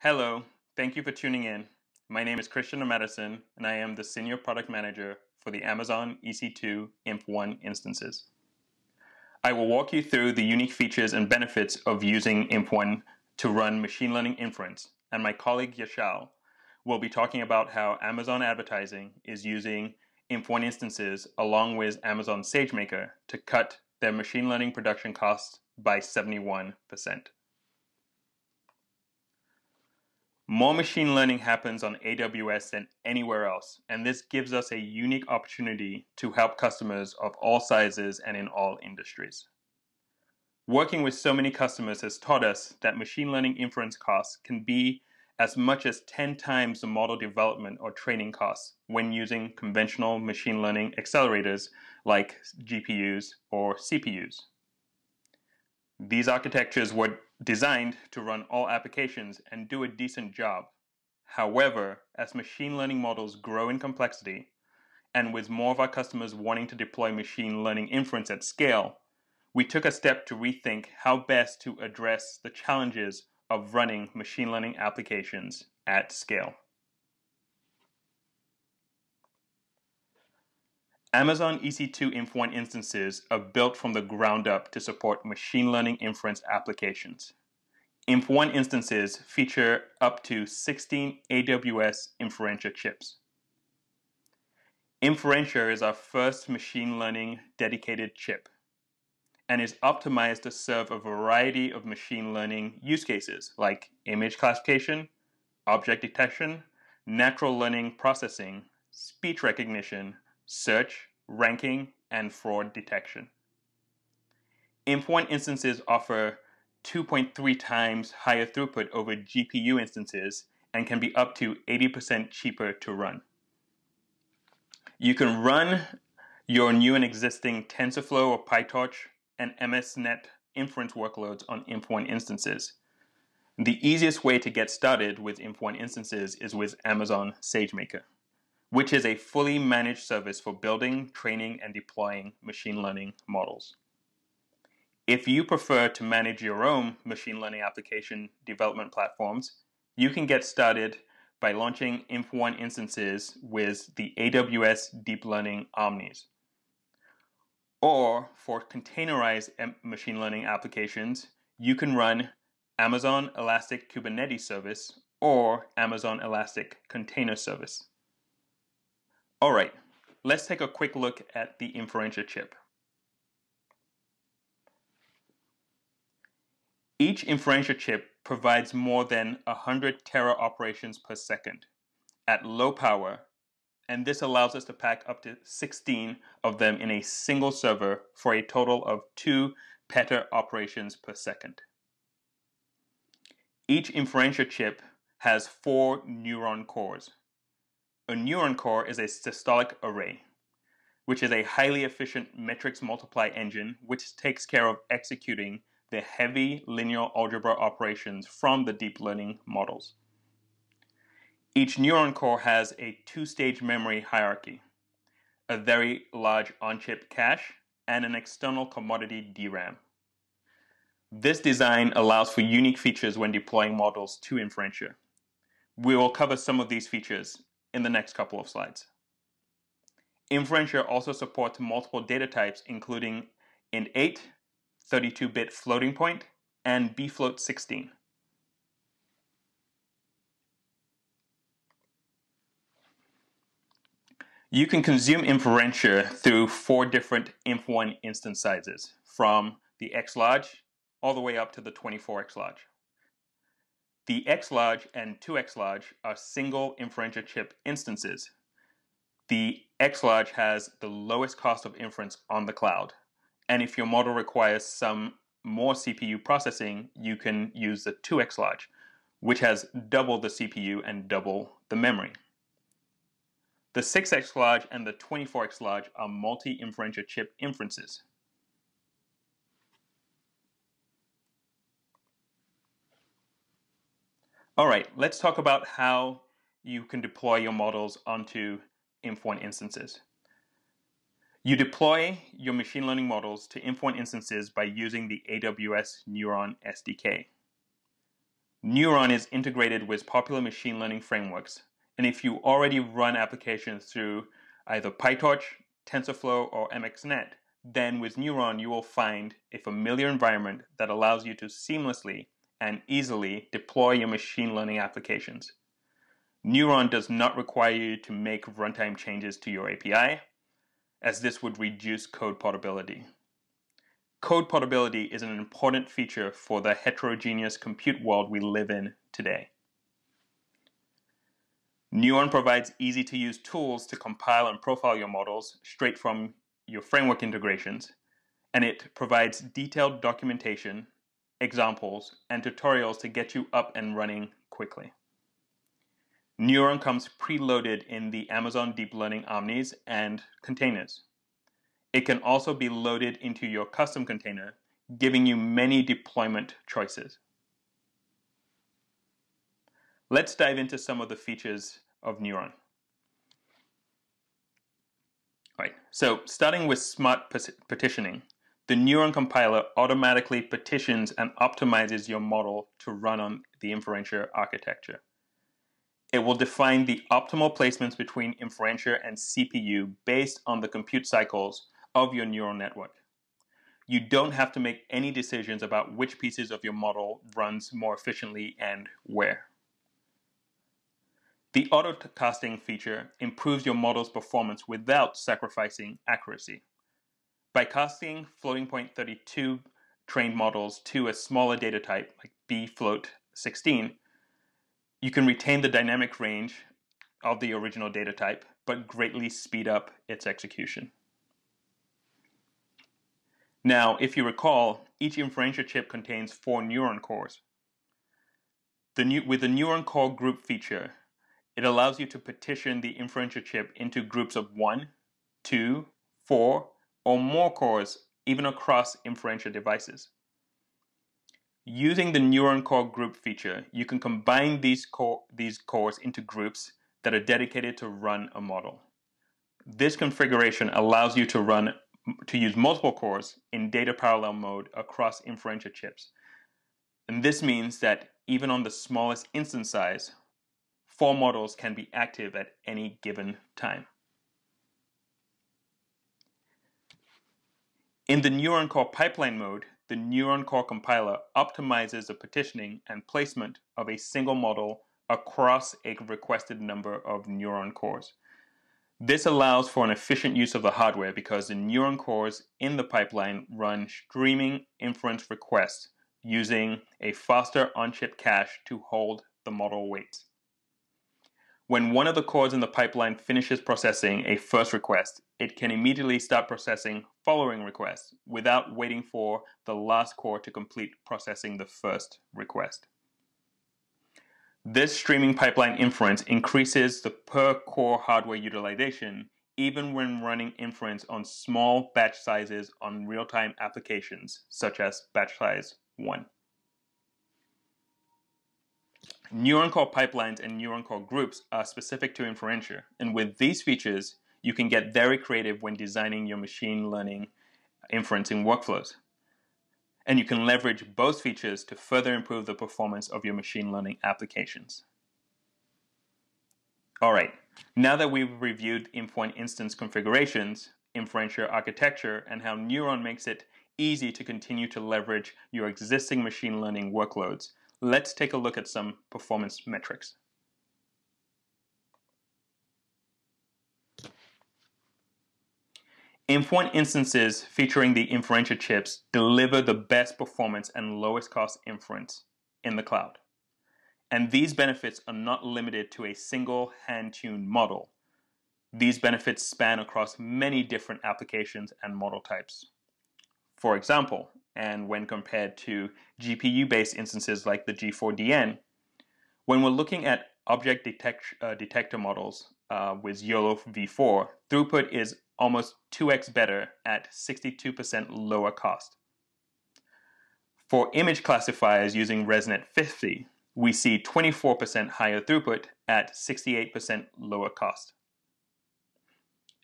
Hello, thank you for tuning in. My name is Christian Madison, and I am the Senior Product Manager for the Amazon EC2 Inf Instances. I will walk you through the unique features and benefits of using Inf to run machine learning inference, and my colleague Yashal will be talking about how Amazon Advertising is using Inf instances along with Amazon SageMaker to cut their machine learning production costs by 71%. More machine learning happens on AWS than anywhere else, and this gives us a unique opportunity to help customers of all sizes and in all industries. Working with so many customers has taught us that machine learning inference costs can be as much as 10 times the model development or training costs when using conventional machine learning accelerators like GPUs or CPUs. These architectures were designed to run all applications and do a decent job. However, as machine learning models grow in complexity, and with more of our customers wanting to deploy machine learning inference at scale, we took a step to rethink how best to address the challenges of running machine learning applications at scale. Amazon EC2 Inf instances are built from the ground up to support machine learning inference applications. Inf instances feature up to 16 AWS Inferentia chips. Inferentia is our first machine learning dedicated chip and is optimized to serve a variety of machine learning use cases like image classification, object detection, natural learning processing, speech recognition, search, ranking, and fraud detection. Inf instances offer 2.3 times higher throughput over GPU instances and can be up to 80% cheaper to run. You can run your new and existing TensorFlow or PyTorch and MSNet inference workloads on Inf instances. The easiest way to get started with Inf instances is with Amazon SageMaker, which is a fully managed service for building, training, and deploying machine learning models. If you prefer to manage your own machine learning application development platforms, you can get started by launching Inf instances with the AWS Deep Learning Omnis. Or for containerized machine learning applications, you can run Amazon Elastic Kubernetes Service or Amazon Elastic Container Service. All right, let's take a quick look at the Inferentia chip. Each Inferentia chip provides more than 100 tera operations per second at low power, and this allows us to pack up to 16 of them in a single server for a total of 2 peta operations per second. Each Inferentia chip has 4 neuron cores. A neuron core is a systolic array, which is a highly efficient matrix multiply engine which takes care of executing the heavy linear algebra operations from the deep learning models. Each neuron core has a 2-stage memory hierarchy, a very large on-chip cache, and an external commodity DRAM. This design allows for unique features when deploying models to Inferentia. We will cover some of these features in the next couple of slides. Inferentia also supports multiple data types including int8, 32-bit floating point, and bfloat16. You can consume Inferentia through 4 different Inf instance sizes, from the X-large all the way up to the 24X large. The X-large and 2X large are single Inferentia chip instances. The X-large has the lowest cost of inference on the cloud, and if your model requires some more CPU processing, you can use the 2X large, which has double the CPU and double the memory. The 6X large and the 24X large are multi-Inferentia chip inferences. All right, let's talk about how you can deploy your models onto Inf instances. You deploy your machine learning models to Inf instances by using the AWS Neuron SDK. Neuron is integrated with popular machine learning frameworks, and if you already run applications through either PyTorch, TensorFlow, or MXNet, then with Neuron you will find a familiar environment that allows you to seamlessly and easily deploy your machine learning applications. Neuron does not require you to make runtime changes to your API, as this would reduce code portability. Code portability is an important feature for the heterogeneous compute world we live in today. Neuron provides easy-to-use tools to compile and profile your models straight from your framework integrations, and it provides detailed documentation, examples, and tutorials to get you up and running quickly. Neuron comes preloaded in the Amazon Deep Learning Omnis and containers. It can also be loaded into your custom container, giving you many deployment choices. Let's dive into some of the features of Neuron. All right, so starting with smart partitioning, the Neuron compiler automatically partitions and optimizes your model to run on the Inferentia architecture. It will define the optimal placements between Inferentia and CPU based on the compute cycles of your neural network. You don't have to make any decisions about which pieces of your model runs more efficiently and where. The auto-casting feature improves your model's performance without sacrificing accuracy. By casting floating point 32 trained models to a smaller data type, like bfloat16, you can retain the dynamic range of the original data type, but greatly speed up its execution. Now, if you recall, each Inferentia chip contains 4 neuron cores. With the neuron core group feature, it allows you to partition the Inferentia chip into groups of 1, 2, 4, or more cores, even across Inferentia devices. Using the neuron core group feature, you can combine these cores into groups that are dedicated to run a model. This configuration allows you to use multiple cores in data parallel mode across Inferentia chips. And this means that even on the smallest instance size, 4 models can be active at any given time. In the neuron core pipeline mode, the neuron core compiler optimizes the partitioning and placement of a single model across a requested number of neuron cores. This allows for an efficient use of the hardware because the neuron cores in the pipeline run streaming inference requests using a faster on-chip cache to hold the model weights. When one of the cores in the pipeline finishes processing a first request, it can immediately start processing following requests without waiting for the last core to complete processing the first request. This streaming pipeline inference increases the per-core hardware utilization even when running inference on small batch sizes on real-time applications, such as batch size 1. Neuron core pipelines and neuron core groups are specific to Inferentia, and with these features, you can get very creative when designing your machine learning inferencing workflows. And you can leverage both features to further improve the performance of your machine learning applications. All right, now that we've reviewed endpoint instance configurations, Inferentia architecture, and how Neuron makes it easy to continue to leverage your existing machine learning workloads, let's take a look at some performance metrics. Endpoint instances featuring the Inferentia chips deliver the best performance and lowest cost inference in the cloud. And these benefits are not limited to a single hand-tuned model. These benefits span across many different applications and model types. For example, and when compared to GPU-based instances like the G4DN, when we're looking at object detector models with YOLO v4, throughput is almost 2x better at 62% lower cost. For image classifiers using ResNet 50, we see 24% higher throughput at 68% lower cost.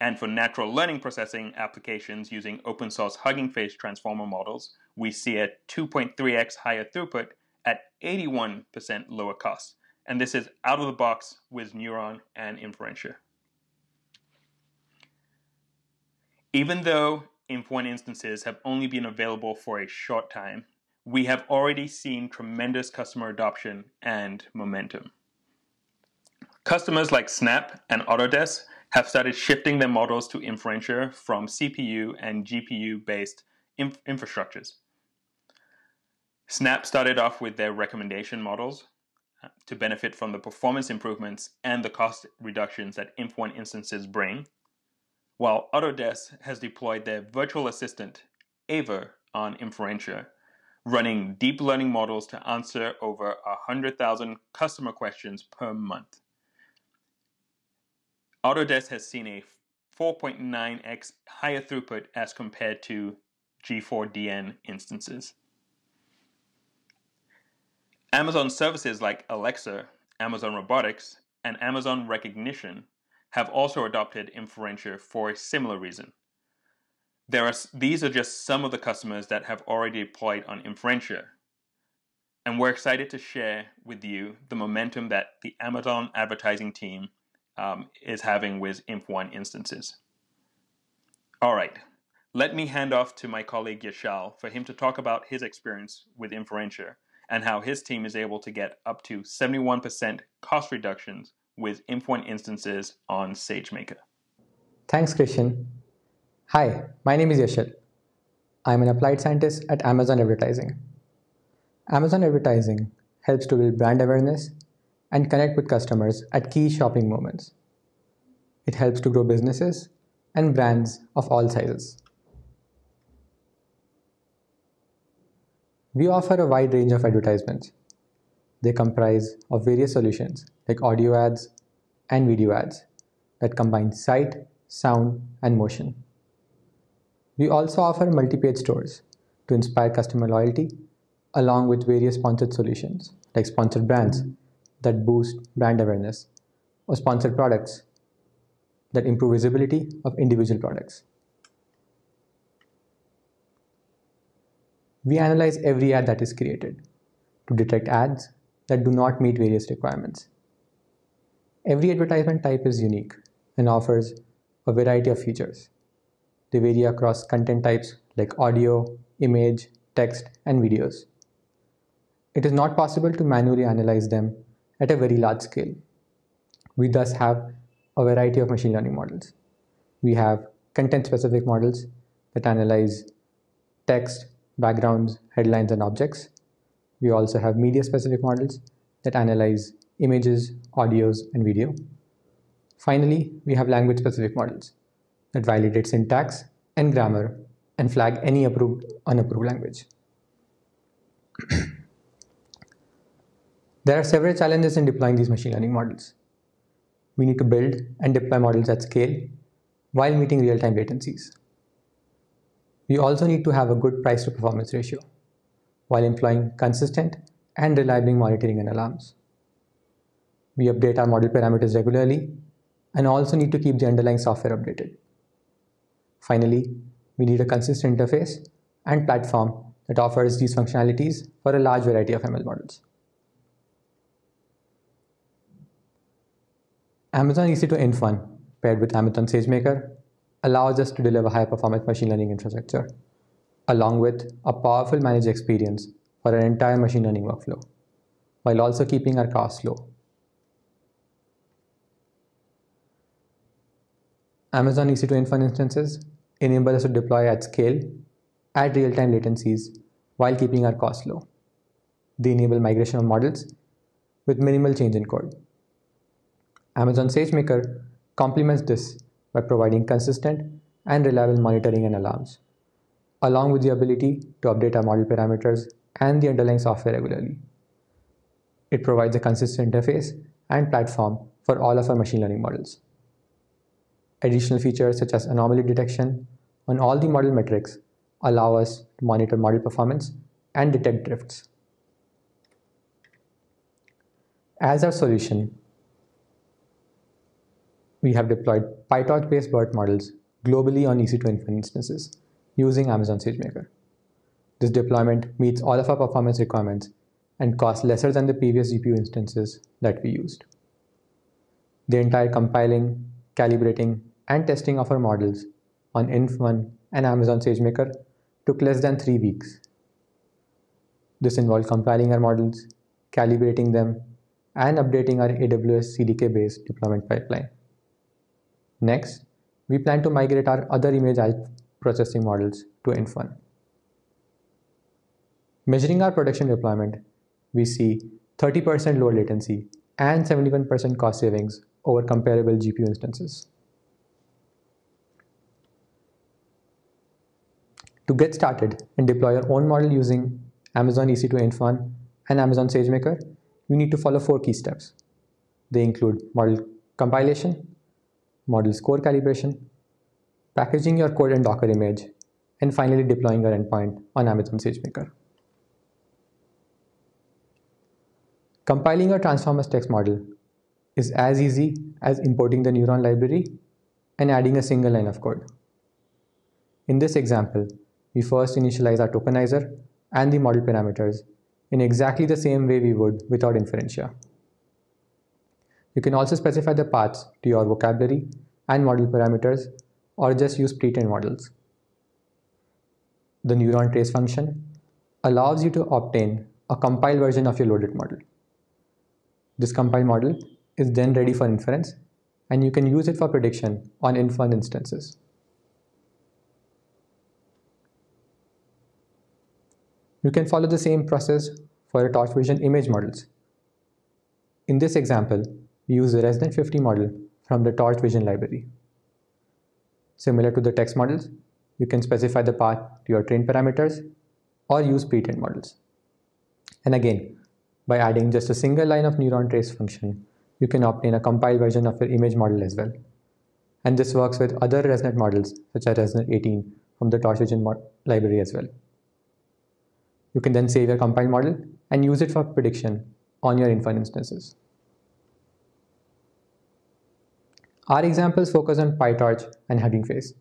And for natural learning processing applications using open source Hugging Face transformer models, we see a 2.3x higher throughput at 81% lower cost. And this is out of the box with Neuron and Inferentia. Even though Inf1 instances have only been available for a short time, we have already seen tremendous customer adoption and momentum. Customers like Snap and Autodesk have started shifting their models to Inferentia from CPU and GPU-based infrastructures. Snap started off with their recommendation models to benefit from the performance improvements and the cost reductions that Inf1 instances bring, while Autodesk has deployed their virtual assistant, Ava, on Inferentia, running deep learning models to answer over 100,000 customer questions per month. Autodesk has seen a 4.9x higher throughput as compared to G4DN instances. Amazon services like Alexa, Amazon Robotics, and Amazon Recognition have also adopted Inferentia for a similar reason. These are just some of the customers that have already deployed on Inferentia, and we're excited to share with you the momentum that the Amazon advertising team is having with Inf1 instances. All right, let me hand off to my colleague Yashal for him to talk about his experience with Inferentia and how his team is able to get up to 71% cost reductions with Inf1 instances on SageMaker. Thanks, Christian. Hi, my name is Yashal. I'm an applied scientist at Amazon Advertising. Amazon Advertising helps to build brand awareness and connect with customers at key shopping moments. It helps to grow businesses and brands of all sizes. We offer a wide range of advertisements. They comprise of various solutions like audio ads and video ads that combine sight, sound, and motion. We also offer multi-page stores to inspire customer loyalty, along with various sponsored solutions like sponsored brands that boost brand awareness or sponsored products that improve visibility of individual products. We analyze every ad that is created to detect ads that do not meet various requirements. Every advertisement type is unique and offers a variety of features. They vary across content types like audio, image, text, and videos. It is not possible to manually analyze them at a very large scale. We thus have a variety of machine learning models. We have content-specific models that analyze text, backgrounds, headlines, and objects. We also have media-specific models that analyze images, audios, and video. Finally, we have language-specific models that validate syntax and grammar and flag any approved, unapproved language. There are several challenges in deploying these machine learning models. We need to build and deploy models at scale while meeting real-time latencies. We also need to have a good price-to-performance ratio while employing consistent and reliable monitoring and alarms. We update our model parameters regularly and also need to keep the underlying software updated. Finally, we need a consistent interface and platform that offers these functionalities for a large variety of ML models. Amazon EC2 Inf paired with Amazon SageMaker allows us to deliver high-performance machine learning infrastructure, along with a powerful managed experience for our entire machine learning workflow, while also keeping our costs low. Amazon EC2 Inf instances enable us to deploy at scale at real-time latencies while keeping our costs low. They enable migration of models with minimal change in code. Amazon SageMaker complements this by providing consistent and reliable monitoring and alarms, along with the ability to update our model parameters and the underlying software regularly. It provides a consistent interface and platform for all of our machine learning models. Additional features such as anomaly detection on all the model metrics allow us to monitor model performance and detect drifts. As our solution, we have deployed PyTorch-based BERT models globally on EC2 Inf instances using Amazon SageMaker. This deployment meets all of our performance requirements and cost lesser than the previous GPU instances that we used. The entire compiling, calibrating, and testing of our models on Inf1 and Amazon SageMaker took less than 3 weeks. This involved compiling our models, calibrating them, and updating our AWS CDK-based deployment pipeline. Next, we plan to migrate our other image processing models to Inf1. Measuring our production deployment, we see 30% lower latency and 71% cost savings over comparable GPU instances. To get started and deploy your own model using Amazon EC2 Inf and Amazon SageMaker, you need to follow 4 key steps. They include model compilation, model score calibration, packaging your code in Docker image, and finally deploying your endpoint on Amazon SageMaker. Compiling a transformers text model is as easy as importing the Neuron library and adding a single line of code. In this example, we first initialize our tokenizer and the model parameters in exactly the same way we would without Inferentia. You can also specify the paths to your vocabulary and model parameters, or just use pre-trained models. The Neuron trace function allows you to obtain a compiled version of your loaded model. This compiled model is then ready for inference, and you can use it for prediction on Inf1 instances. You can follow the same process for your Torch Vision image models. In this example, we use the Resident 50 model from the Torch Vision library. Similar to the text models, you can specify the path to your trained parameters or use pre-trained models. And again, by adding just a single line of Neuron trace function, you can obtain a compiled version of your image model as well. And this works with other ResNet models such as ResNet 18 from the Torch Vision library as well. You can then save your compiled model and use it for prediction on your Inf1 instances. Our examples focus on PyTorch and Hugging Face,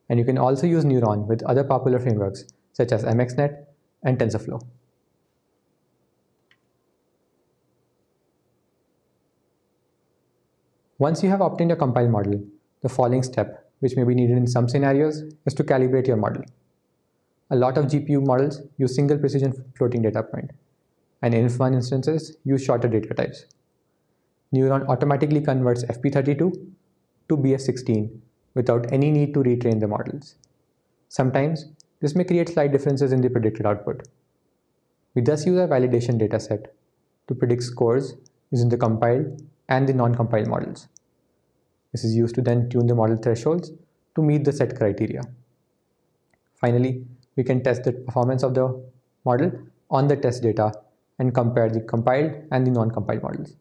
and you can also use Neuron with other popular frameworks such as MXNet and TensorFlow. Once you have obtained a compiled model, the following step, which may be needed in some scenarios, is to calibrate your model. A lot of GPU models use single precision floating data point, and Inf1 instances use shorter data types. Neuron automatically converts FP32 to BF16 without any need to retrain the models. Sometimes, this may create slight differences in the predicted output. We thus use our validation dataset to predict scores using the compiled and the non-compiled models. This is used to then tune the model thresholds to meet the set criteria. Finally, we can test the performance of the model on the test data and compare the compiled and the non-compiled models.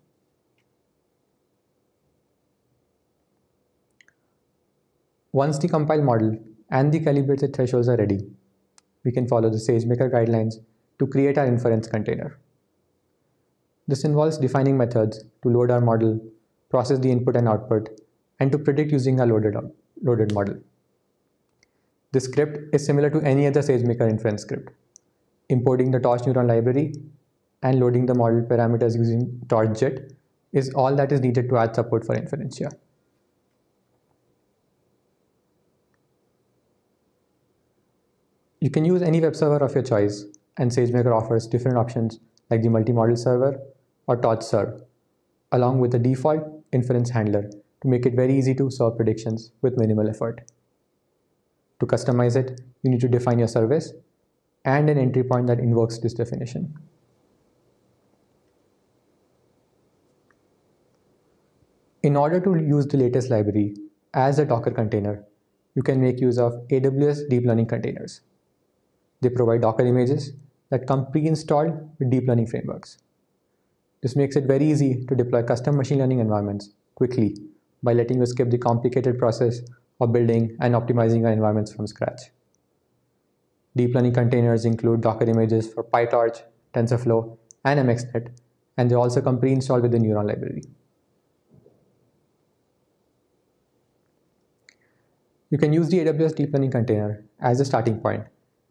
Once the compiled model and the calibrated thresholds are ready, we can follow the SageMaker guidelines to create our inference container. This involves defining methods to load our model, process the input and output, and to predict using a loaded model. This script is similar to any other SageMaker inference script. Importing the Torch Neuron library and loading the model parameters using TorchJet is all that is needed to add support for Inferentia. You can use any web server of your choice, and SageMaker offers different options like the multi-model server or TorchServe, along with the default inference handler to make it very easy to solve predictions with minimal effort. To customize it, you need to define your service and an entry point that invokes this definition. In order to use the latest library as a Docker container, you can make use of AWS Deep Learning Containers. They provide Docker images that come pre-installed with deep learning frameworks. This makes it very easy to deploy custom machine learning environments quickly by letting you skip the complicated process of building and optimizing our environments from scratch. Deep learning containers include Docker images for PyTorch, TensorFlow, and MXNet, and they also come pre-installed with the Neuron library. You can use the AWS Deep Learning Container as a starting point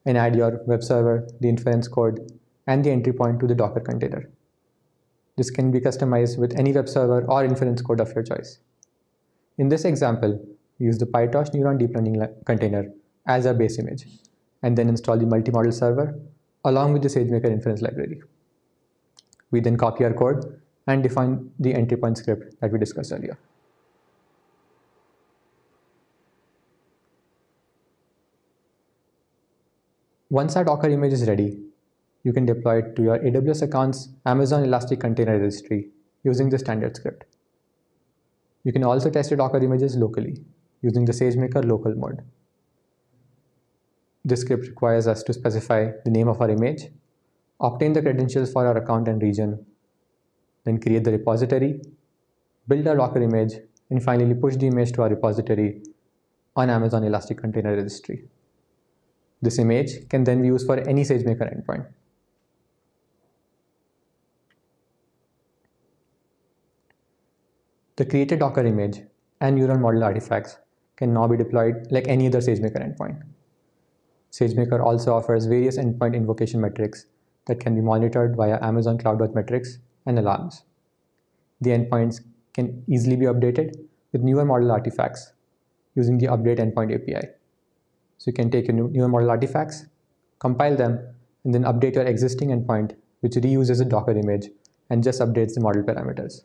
and add your web server, the inference code, and the entry point to the Docker container. This can be customized with any web server or inference code of your choice. In this example, we use the PyTorch Neuron deep learning container as our base image, and then install the multi-model server along with the SageMaker inference library. We then copy our code and define the entry point script that we discussed earlier. Once our Docker image is ready, you can deploy it to your AWS account's Amazon Elastic Container Registry using the standard script. You can also test your Docker images locally using the SageMaker local mode. This script requires us to specify the name of our image, obtain the credentials for our account and region, then create the repository, build our Docker image, and finally push the image to our repository on Amazon Elastic Container Registry. This image can then be used for any SageMaker endpoint. The created Docker image and Neuron model artifacts can now be deployed like any other SageMaker endpoint. SageMaker also offers various endpoint invocation metrics that can be monitored via Amazon CloudWatch metrics and alarms. The endpoints can easily be updated with newer model artifacts using the Update Endpoint API. So you can take your newer model artifacts, compile them, and then update your existing endpoint, which reuses a Docker image and just updates the model parameters.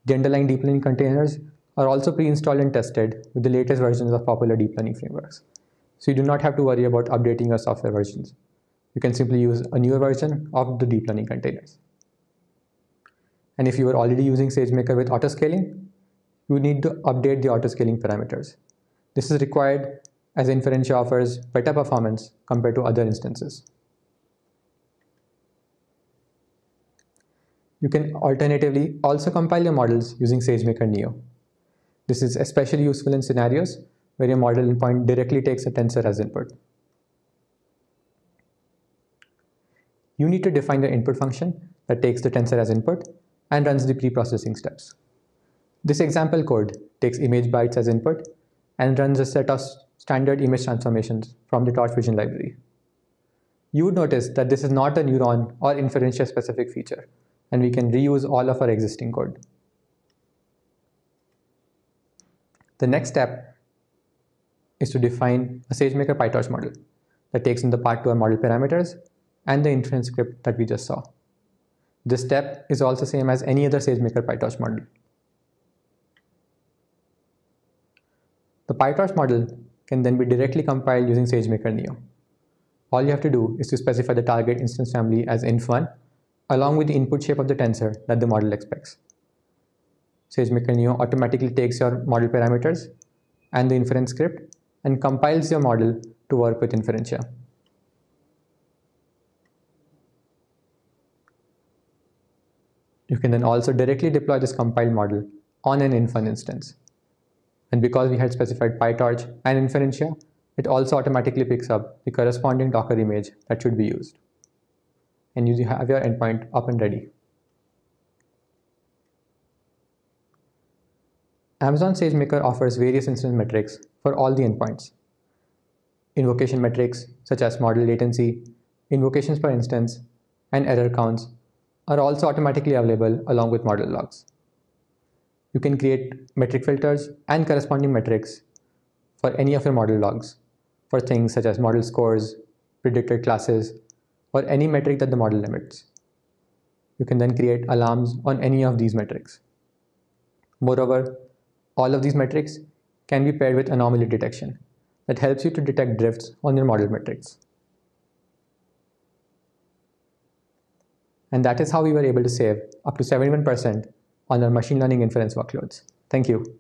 The underlying deep learning containers are also pre-installed and tested with the latest versions of popular deep learning frameworks. So you do not have to worry about updating your software versions. You can simply use a newer version of the deep learning containers. And if you are already using SageMaker with autoscaling, you need to update the autoscaling parameters. This is required as Inferentia offers better performance compared to other instances. You can alternatively also compile your models using SageMaker Neo. This is especially useful in scenarios where your model endpoint directly takes a tensor as input. You need to define the input function that takes the tensor as input and runs the pre-processing steps. This example code takes image bytes as input and runs a set of standard image transformations from the Torch Vision library. You would notice that this is not a Neuron or Inferentia specific feature, and we can reuse all of our existing code. The next step is to define a SageMaker PyTorch model that takes in the part to our model parameters and the inference script that we just saw. This step is also same as any other SageMaker PyTorch model. The PyTorch model can then be directly compiled using SageMaker Neo. All you have to do is to specify the target instance family as inf1 along with the input shape of the tensor that the model expects. SageMaker Neo automatically takes your model parameters and the inference script and compiles your model to work with Inferentia. You can then also directly deploy this compiled model on an inf1 instance. And because we had specified PyTorch and Inferentia, it also automatically picks up the corresponding Docker image that should be used. And you have your endpoint up and ready. Amazon SageMaker offers various instance metrics for all the endpoints. Invocation metrics such as model latency, invocations per instance, and error counts are also automatically available along with model logs. You can create metric filters and corresponding metrics for any of your model logs for things such as model scores, predicted classes, or any metric that the model limits. You can then create alarms on any of these metrics. Moreover, all of these metrics can be paired with anomaly detection that helps you to detect drifts on your model metrics. And that is how we were able to save up to 71% on our machine learning inference workloads. Thank you.